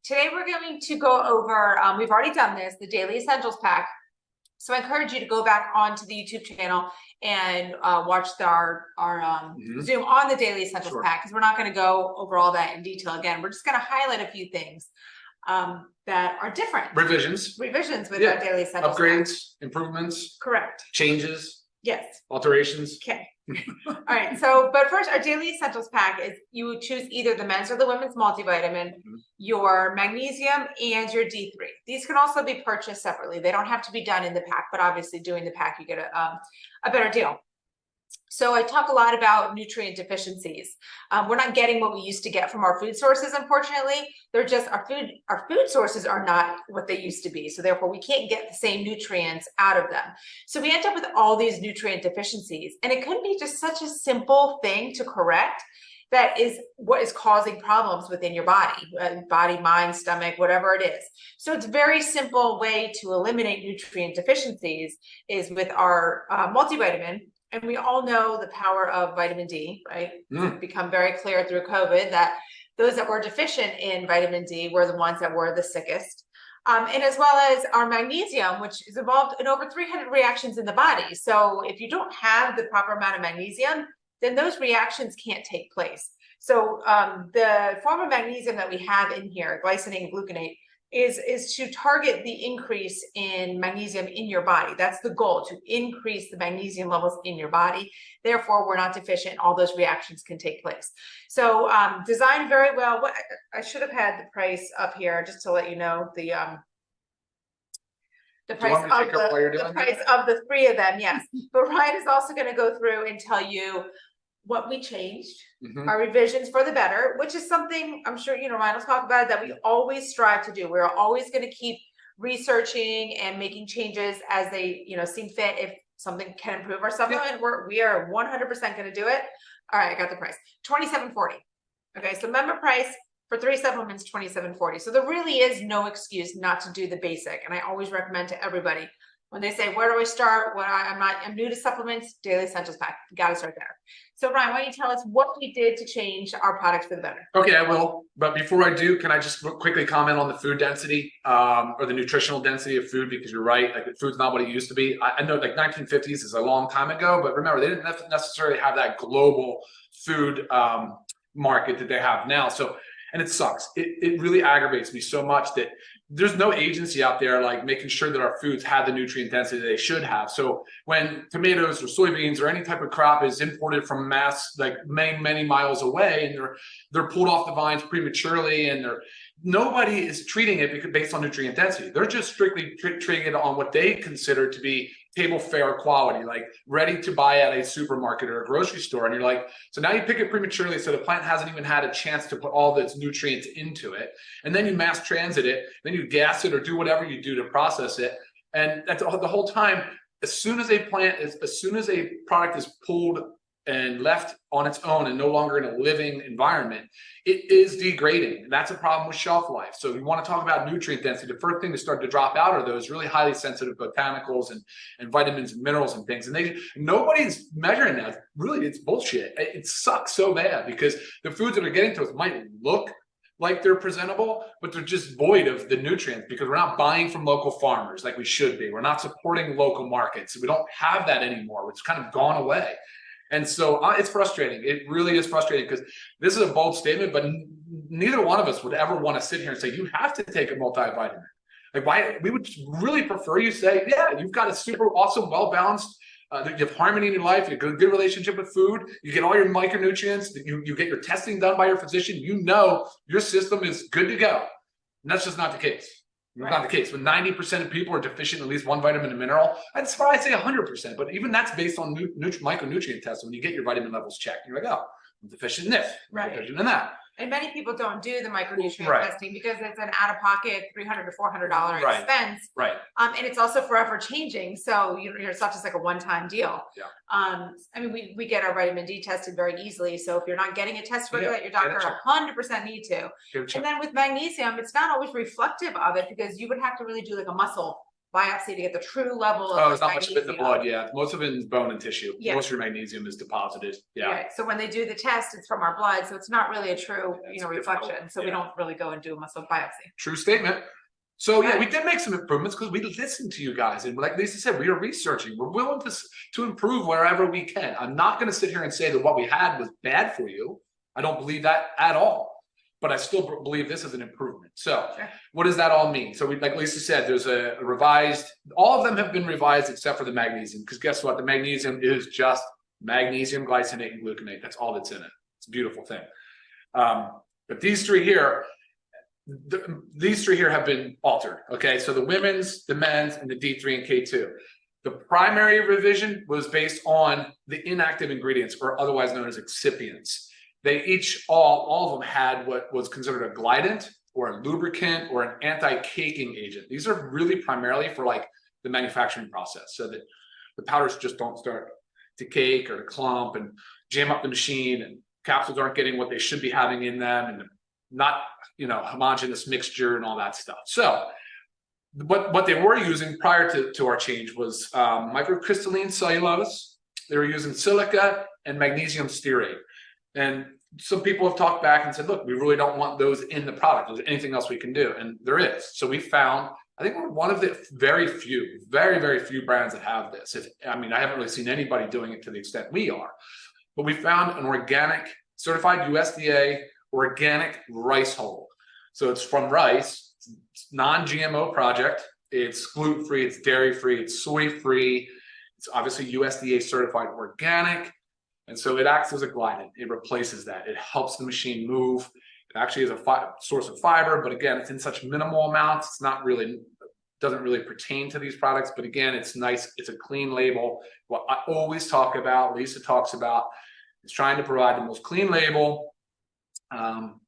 Today we're going to go over, we've already done this, the Daily Essentials Pack. So I encourage you to go back onto the YouTube channel and watch our Zoom on the Daily Essentials Pack, because we're not going to go over all that in detail again. We're just going to highlight a few things that are different. Revisions with our Daily Essentials Upgrades, Pack. Improvements. Correct. Changes. Yes. Alterations. Okay. All right. So, but first, our Daily Essentials Pack is you would choose either the men's or the women's multivitamin, your magnesium, and your D3. These can also be purchased separately. They don't have to be done in the pack, but obviously doing the pack, you get a better deal. So I talk a lot about nutrient deficiencies. We're not getting what we used to get from our food sources, unfortunately. They're just, our food sources are not what they used to be. So therefore we can't get the same nutrients out of them. So we end up with all these nutrient deficiencies, and it could be just such a simple thing to correct that is what is causing problems within your body, mind, stomach, whatever it is. So it's a very simple way to eliminate nutrient deficiencies is with our multivitamin. And we all know the power of vitamin D, right? It's become very clear through COVID that those that were deficient in vitamin D were the ones that were the sickest. And as well as our magnesium, which is involved in over 300 reactions in the body. So if you don't have the proper amount of magnesium, then those reactions can't take place. So the form of magnesium that we have in here, glycinate and gluconate, is to target the increase in magnesium in your body. That's the goal, to increase the magnesium levels in your body. Therefore, we're not deficient. All those reactions can take place. So designed very well. What I should have had the price up here just to let you know the price of the three of them. Yes, but Ryan is also going to go through and tell you what we changed, our revisions for the better, which is something I'm sure, Ryan will talk about, that we always strive to do. We're always going to keep researching and making changes as they, seem fit. If something can improve our supplement, we are 100% going to do it. All right, I got the price, $27.40. Okay, so member price for 3 supplements, $27.40. So there really is no excuse not to do the basic. And I always recommend to everybody, when they say, where do I start? I'm new to supplements, Daily Essentials Pack. You got to start there. So Ryan, why don't you tell us what we did to change our products for the better? Okay, I will. But before I do, can I just quickly comment on the food density or the nutritional density of food? Because you're right, like food's not what it used to be. I know like 1950s is a long time ago, but remember, they didn't necessarily have that global food market that they have now. So, and it sucks. It really aggravates me so much that there's no agency out there like making sure that our foods have the nutrient density they should have. So when tomatoes or soybeans or any type of crop is imported from many miles away, and they're pulled off the vines prematurely, and nobody is treating it based on nutrient density. They're just strictly treating it on what they consider to be table fare quality, like ready to buy at a supermarket or a grocery store. And you're like, so now you pick it prematurely, so the plant hasn't even had a chance to put all its nutrients into it. And then you mass transit it, then you gas it or do whatever you do to process it. And that's the whole time. As soon as a product is pulled and left on its own and no longer in a living environment, it is degrading. And that's a problem with shelf life. So you want to talk about nutrient density, the first thing to start to drop out are those really highly sensitive botanicals and vitamins and minerals and things. And nobody's measuring that. Really, it's bullshit. It sucks so bad because the foods that are getting to us might look like they're presentable, but they're just void of the nutrients because we're not buying from local farmers like we should be. We're not supporting local markets. We don't have that anymore. It's kind of gone away. And so it's frustrating. It really is frustrating because this is a bold statement, but neither one of us would ever want to sit here and say, you have to take a multivitamin. Like, we would really prefer you say, yeah, you've got a super awesome, well-balanced, you have harmony in your life, you have a good relationship with food, you get all your micronutrients, you get your testing done by your physician, your system is good to go. And that's just not the case. It's not the case. When 90% of people are deficient in at least one vitamin and mineral, that's why I say 100%. But even that's based on micronutrient testing. When you get your vitamin levels checked, you're like, oh, I'm deficient in this, I'm deficient in that. And many people don't do the micronutrient testing because it's an out-of-pocket $300 to $400 expense. And it's also forever changing. So it's not just like a one-time deal. I mean, we get our vitamin D tested very easily. So if you're not getting a test for that, your doctor 100% need to. And then with magnesium, it's not always reflective of it because you would have to really do like a muscle biopsy to get the true level of Oh, there's not much of it in the magnesium. blood. Yeah, most of it is bone and tissue. Yeah. Most of your magnesium is deposited. Yeah. Right. So when they do the test, it's from our blood, so it's not really a true, It's reflection. difficult. So we don't really go and do a muscle biopsy. True statement. So yeah, Right. we did make some improvements because we listened to you guys, and like Lisa said, we are researching. We're willing to improve wherever we can. I'm not going to sit here and say that what we had was bad for you. I don't believe that at all. But I still believe this is an improvement. So Sure. what does that all mean? So we, like Lisa said, there's a revised, all of them have been revised except for the magnesium, because guess what? The magnesium is just magnesium glycinate and gluconate. That's all that's in it. It's a beautiful thing. But these three here have been altered. Okay, so the women's, the men's, and the D3 and K2. The primary revision was based on the inactive ingredients, or otherwise known as excipients. They each, all of them had what was considered a glidant or a lubricant or an anti-caking agent. These are really primarily for like the manufacturing process, so that the powders just don't start to cake or to clump and jam up the machine, and capsules aren't getting what they should be having in them, and not, homogeneous mixture and all that stuff. So what they were using prior to our change was microcrystalline cellulose. They were using silica and magnesium stearate. And some people have talked back and said, look, we really don't want those in the product. Is there anything else we can do? And there is. So we found, I think we're one of the very, very few brands that have this. I haven't really seen anybody doing it to the extent we are. But we found an organic, certified USDA organic rice hull. So it's from rice, it's non-GMO project. It's gluten-free, it's dairy-free, it's soy-free. It's obviously USDA certified organic. And so it acts as a glidant. It replaces that. It helps the machine move. It actually is a source of fiber, but again, it's in such minimal amounts. It's not really, doesn't really pertain to these products. But again, it's nice. It's a clean label. What I always talk about, Lisa talks about, is trying to provide the most clean label.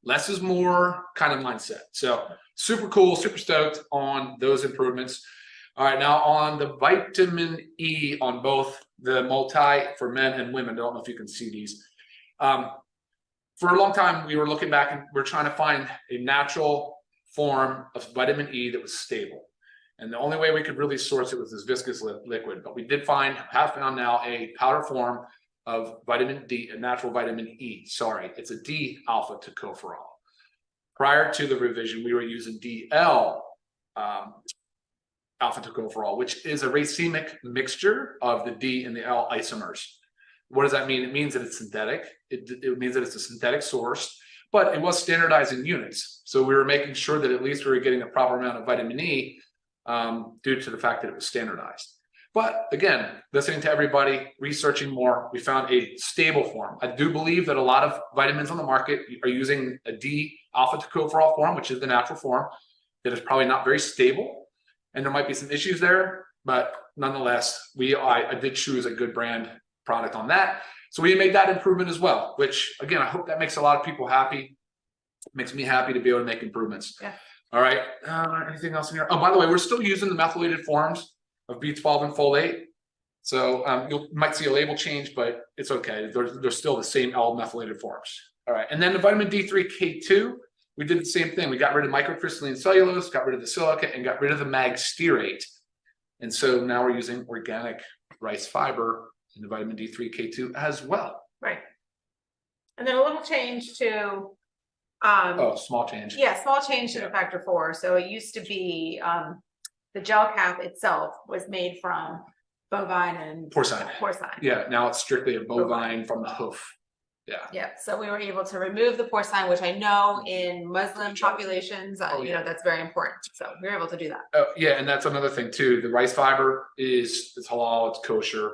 Less is more kind of mindset. So super cool, super stoked on those improvements. All right, now on the vitamin E on both the multi for men and women. I don't know if you can see these. For a long time, we were looking back and we're trying to find a natural form of vitamin E that was stable. And the only way we could really source it was this viscous liquid. But we have found now a powder form of vitamin D, a natural vitamin E. Sorry, it's a D alpha tocopherol. Prior to the revision, we were using DL alpha tocopherol, which is a racemic mixture of the D and the L isomers. What does that mean? It means that it's synthetic. It means that it's a synthetic source, but it was standardized in units. So we were making sure that at least we were getting the proper amount of vitamin E due to the fact that it was standardized. But again, listening to everybody, researching more, we found a stable form. I do believe that a lot of vitamins on the market are using a D alpha tocopherol form, which is the natural form, that is probably not very stable. And there might be some issues there, but nonetheless, I did choose a good brand product on that. So we made that improvement as well, which again, I hope that makes a lot of people happy. It makes me happy to be able to make improvements. Yeah. All right. Anything else in here? Oh, by the way, we're still using the methylated forms of B12 and folate. So you might see a label change, but it's okay. They're still the same L-methylated forms. All right. And then the vitamin D3K2, we did the same thing. We got rid of microcrystalline cellulose, got rid of the silica, and got rid of the mag stearate. And so now we're using organic rice fiber in the vitamin D3K2 as well. Right. And then a little change to small change. Yeah, small change to the factor 4. So it used to be the gel cap itself was made from bovine and porcine. Yeah, now it's strictly a bovine from the hoof. Yeah. So we were able to remove the porcine, which I know in Muslim populations, that's very important. So we were able to do that. Yeah, and that's another thing too. The rice fiber it's halal, it's kosher.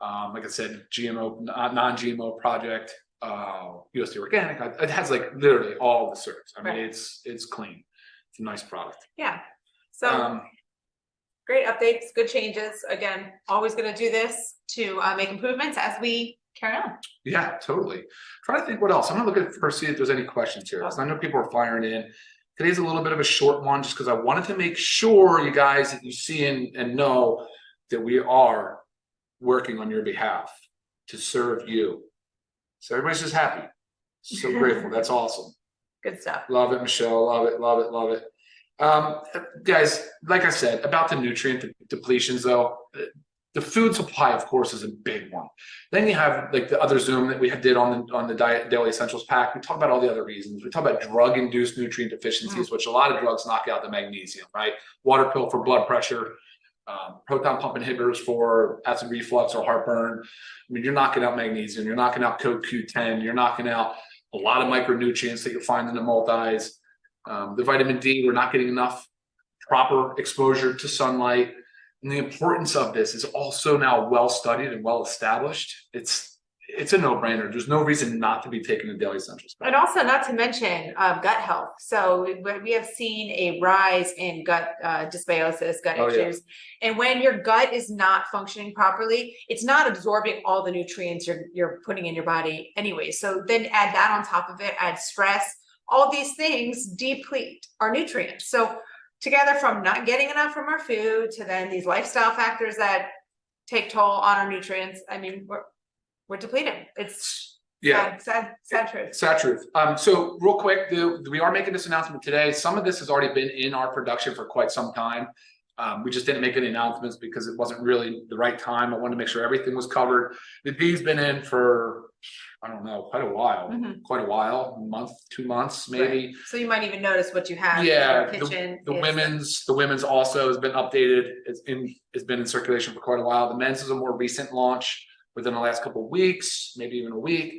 Like I said, GMO, non-GMO project, USDA organic. It has like literally all the certs. I mean, it's clean. It's a nice product. Yeah. So great updates, good changes. Again, always going to do this to make improvements as we carry on. Yeah, totally. Try to think what else. I'm gonna look at first, see if there's any questions here. Because I know people are firing in. Today's a little bit of a short one just because I wanted to make sure you guys that you see and know that we are working on your behalf to serve you. So everybody's just happy. So grateful. That's awesome. Good stuff. Love it, Michelle. Love it, love it, love it. Guys, like I said, about the nutrient depletions though, the food supply, of course, is a big one. Then you have like the other Zoom that we did on the Diet Daily Essentials pack. We talk about all the other reasons. We talk about drug-induced nutrient deficiencies, which a lot of drugs knock out the magnesium, right? Water pill for blood pressure, proton pump inhibitors for acid reflux or heartburn. I mean, you're knocking out magnesium, you're knocking out CoQ10, you're knocking out a lot of micronutrients that you'll find in the multis. The vitamin D, we're not getting enough proper exposure to sunlight. And the importance of this is also now well studied and well established. It's a no-brainer. There's no reason not to be taking the Daily Essentials. And also, not to mention gut health. So we have seen a rise in gut dysbiosis, gut issues. Yeah. And when your gut is not functioning properly, it's not absorbing all the nutrients you're putting in your body anyway. So then add that on top of it, add stress. All these things deplete our nutrients. So together, from not getting enough from our food to then these lifestyle factors that take toll on our nutrients, I mean, we're depleted. It's sad truth. Sad truth. So real quick, we are making this announcement today. Some of this has already been in our production for quite some time. We just didn't make any announcements because it wasn't really the right time. I wanted to make sure everything was covered. The D's been in for, I don't know, quite a while, a month, 2 months, maybe. Right. So you might even notice what you have in your kitchen. The women's also has been updated. It's been in circulation for quite a while. The men's is a more recent launch within the last couple of weeks, maybe even a week.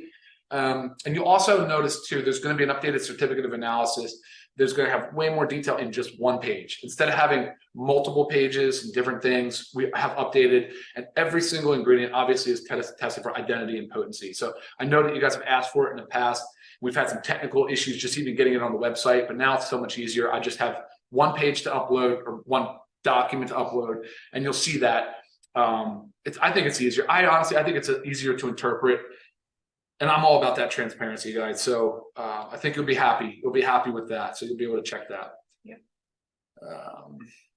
And you'll also notice too, there's going to be an updated certificate of analysis. There's going to have way more detail in just one page. Instead of having multiple pages and different things, we have updated, and every single ingredient obviously is tested for identity and potency. So I know that you guys have asked for it in the past. We've had some technical issues just even getting it on the website, but now it's so much easier. I just have one page to upload or one document to upload, and you'll see that. I think it's easier. I think it's easier to interpret. And I'm all about that transparency, guys. So I think you'll be happy. You'll be happy with that. So you'll be able to check that. Yeah.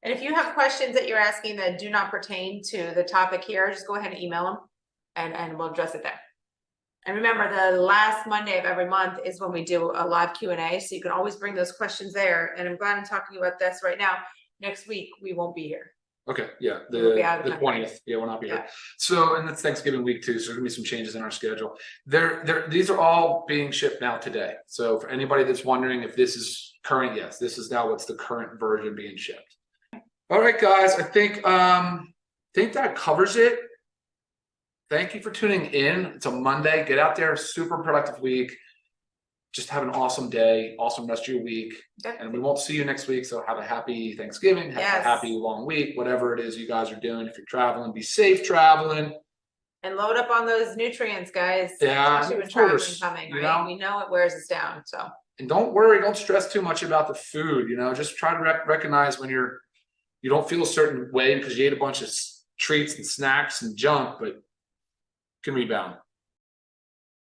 And if you have questions that you're asking that do not pertain to the topic here, just go ahead and email them and we'll address it there. And remember, the last Monday of every month is when we do a live Q&A. So you can always bring those questions there. And I'm glad I'm talking about this right now. Next week, we won't be here. Okay, yeah, the 20th. Yeah, we'll not be here. So, and it's Thanksgiving week too, so there's gonna be some changes in our schedule. These are all being shipped now today. So for anybody that's wondering if this is current, yes, this is now what's the current version being shipped. All right, guys, I think that covers it. Thank you for tuning in. It's a Monday. Get out there, super productive week. Just have an awesome day, awesome rest of your week. Definitely. And we won't see you next week. So have a happy Thanksgiving, have a happy long week, whatever it is you guys are doing. If you're traveling, be safe traveling. And load up on those nutrients, guys. Yeah, especially when traveling's coming, right? We know it wears us down. So. And don't worry, don't stress too much about the food. Just try to recognize when you don't feel a certain way because you ate a bunch of treats and snacks and junk, but you can rebound.